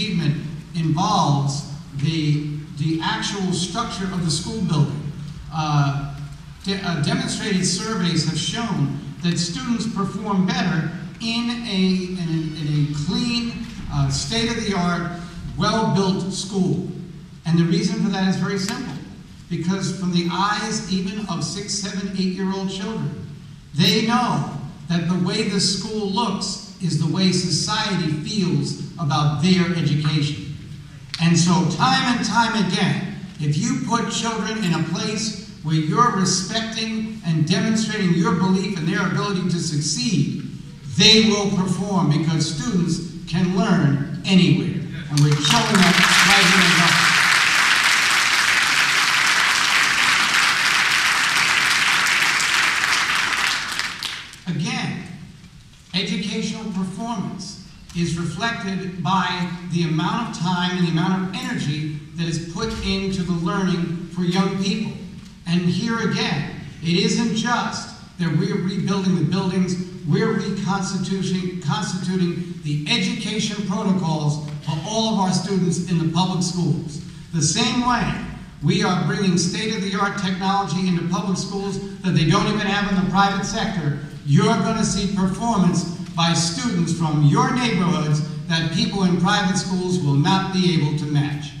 achievement involves the actual structure of the school building. Demonstrated surveys have shown that students perform better in a clean, state-of-the-art, well-built school. And the reason for that is very simple. Because from the eyes even of 6, 7, 8-year-old children, they know that the way the school looks is the way society feels about their education. And so time and time again, if you put children in a place where you're respecting and demonstrating your belief in their ability to succeed, they will perform, because students can learn anywhere. And we're showing that right here in Buffalo. Again, educational performance is reflected by the amount of time and the amount of energy that is put into the learning for young people. And here again, it isn't just that we're rebuilding the buildings, we're constituting the education protocols for all of our students in the public schools. The same way we are bringing state-of-the-art technology into public schools that they don't even have in the private sector, you're going to see performance by students from your neighborhoods that people in private schools will not be able to match.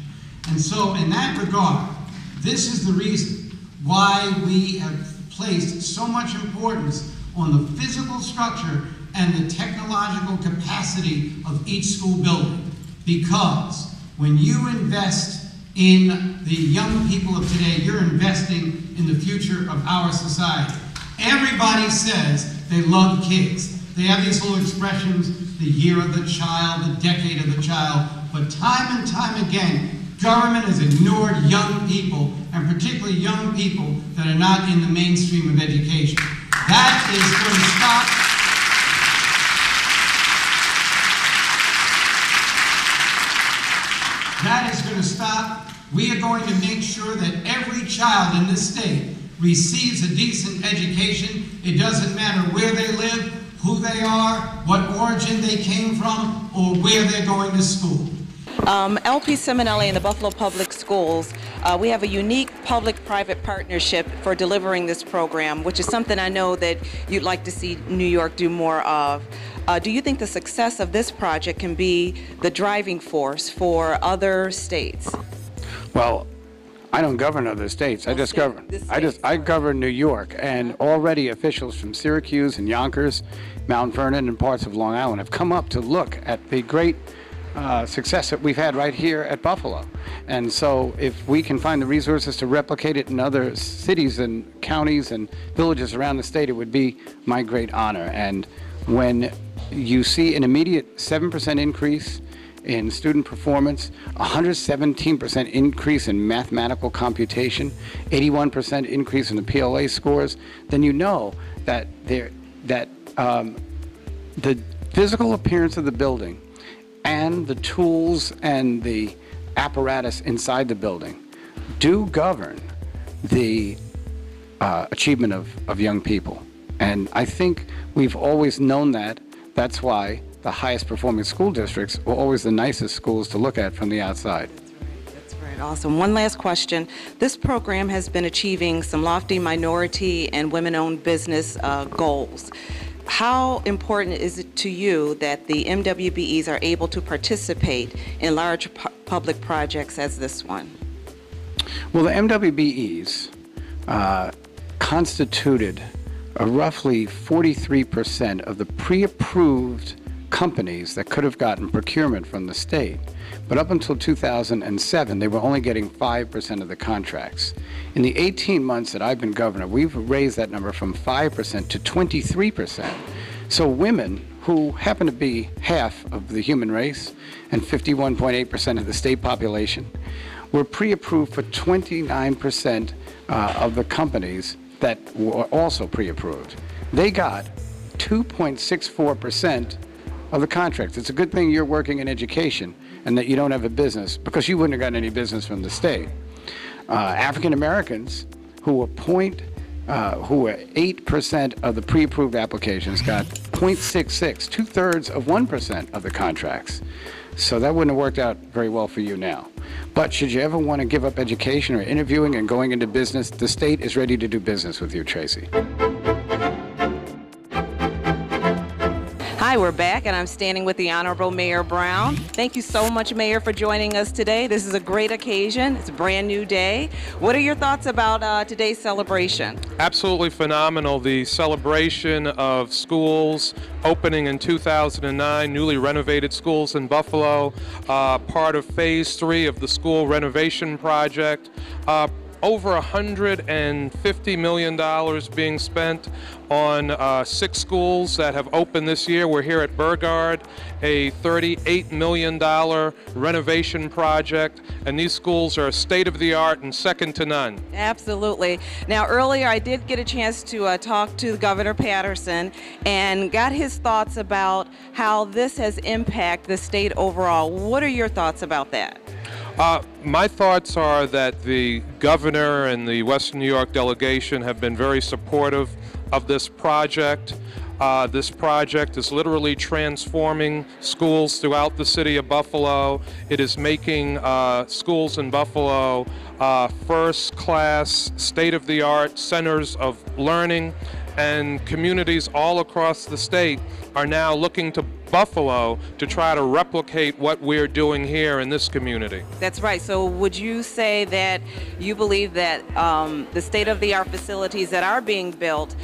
And so in that regard, this is the reason why we have placed so much importance on the physical structure and the technological capacity of each school building. Because when you invest in the young people of today, you're investing in the future of our society. Everybody says they love kids. They have these little expressions, the year of the child, the decade of the child, but time and time again, government has ignored young people, and particularly young people that are not in the mainstream of education. That is going to stop. That is going to stop. We are going to make sure that every child in this state receives a decent education. It doesn't matter where they live, who they are, what origin they came from, or where they're going to school. LP Seminelli and the Buffalo Public Schools, we have a unique public-private partnership for delivering this program, which is something I know that you'd like to see New York do more of. Do you think the success of this project can be the driving force for other states? Well, I don't govern other states. I govern New York, and already officials from Syracuse and Yonkers, Mount Vernon, and parts of Long Island have come up to look at the great success that we've had right here at Buffalo. And so if we can find the resources to replicate it in other cities and counties and villages around the state, it would be my great honor. And when you see an immediate 7% increase in student performance, 117% increase in mathematical computation, 81% increase in the PLA scores, then you know that the physical appearance of the building and the tools and the apparatus inside the building do govern the achievement of young people. And I think we've always known that. That's why the highest performing school districts were always the nicest schools to look at from the outside. That's right. Awesome. One last question. This program has been achieving some lofty minority and women-owned business goals. How important is it to you that the MWBEs are able to participate in large public projects as this one? Well, the MWBEs constituted roughly 43% of the pre-approved companies that could have gotten procurement from the state. But up until 2007, they were only getting 5% of the contracts. In the 18 months that I've been governor, we've raised that number from 5% to 23%. So women, who happen to be half of the human race and 51.8% of the state population, were pre-approved for 29% of the companies that were also pre-approved. They got 2.64% of the contracts. It's a good thing you're working in education and that you don't have a business, because you wouldn't have gotten any business from the state. African Americans, who were 8% of the pre-approved applications, got 0.66, 2/3 of 1% of the contracts. So that wouldn't have worked out very well for you now. But should you ever want to give up education or interviewing and going into business, the state is ready to do business with you, Tracy. Hi, we're back, and I'm standing with the Honorable Mayor Brown. Thank you so much, Mayor, for joining us today. This is a great occasion. It's a brand new day. What are your thoughts about today's celebration? Absolutely phenomenal. The celebration of schools opening in 2009, newly renovated schools in Buffalo, part of Phase 3 of the school renovation project. Over $150 million being spent on 6 schools that have opened this year. We're here at Burgard, a $38 million renovation project, and these schools are state-of-the-art and second to none. Absolutely. Now, earlier I did get a chance to talk to Governor Patterson and got his thoughts about how this has impacted the state overall. What are your thoughts about that? My thoughts are that the governor and the Western New York delegation have been very supportive of this project. This project is literally transforming schools throughout the city of Buffalo. It is making schools in Buffalo first-class, state-of-the-art centers of learning, and communities all across the state are now looking to Buffalo to try to replicate what we're doing here in this community. That's right. So would you say that you believe that the state-of-the-art facilities that are being built,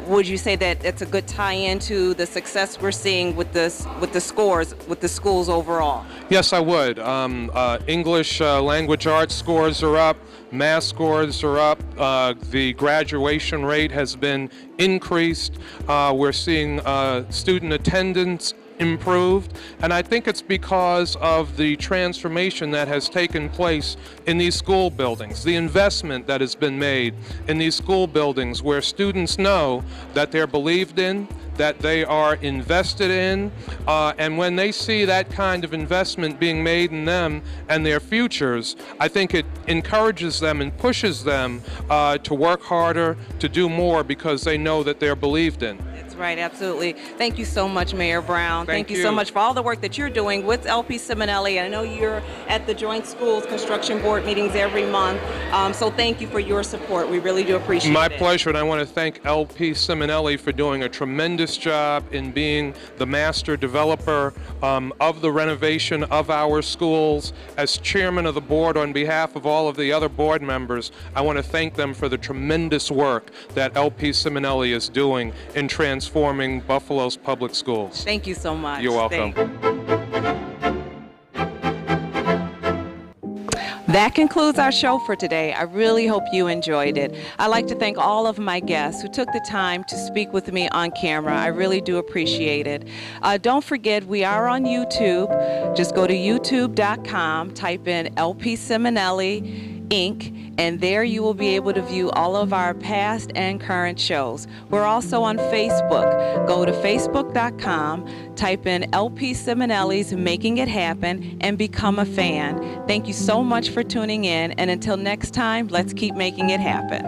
would you say that it's a good tie-in to the success we're seeing with the schools overall? Yes, I would. English language arts scores are up, math scores are up, the graduation rate has been increased, we're seeing student attendance improved, and I think it's because of the transformation that has taken place in these school buildings, the investment that has been made in these school buildings where students know that they're believed in, that they are invested in, and when they see that kind of investment being made in them and their futures, I think it encourages them and pushes them to work harder, to do more, because they know that they're believed in. Right, absolutely. Thank you so much, Mayor Brown. Thank you so much for all the work that you're doing with LP Simonelli. I know you're at the Joint Schools Construction Board meetings every month, so thank you for your support. We really do appreciate it. My pleasure, and I want to thank LP Simonelli for doing a tremendous job in being the master developer of the renovation of our schools. As chairman of the board, on behalf of all of the other board members, I want to thank them for the tremendous work that LP Simonelli is doing in transforming Buffalo's public schools. Thank you so much. You're welcome. That concludes our show for today. I really hope you enjoyed it. I'd like to thank all of my guests who took the time to speak with me on camera. I really do appreciate it. Don't forget, we are on YouTube. Just go to youtube.com, type in LP Simonelli Inc., and there you will be able to view all of our past and current shows. We're also on Facebook. Go to facebook.com, type in LP Simonelli's Making It Happen, and become a fan. Thank you so much for tuning in, and until next time, let's keep making it happen.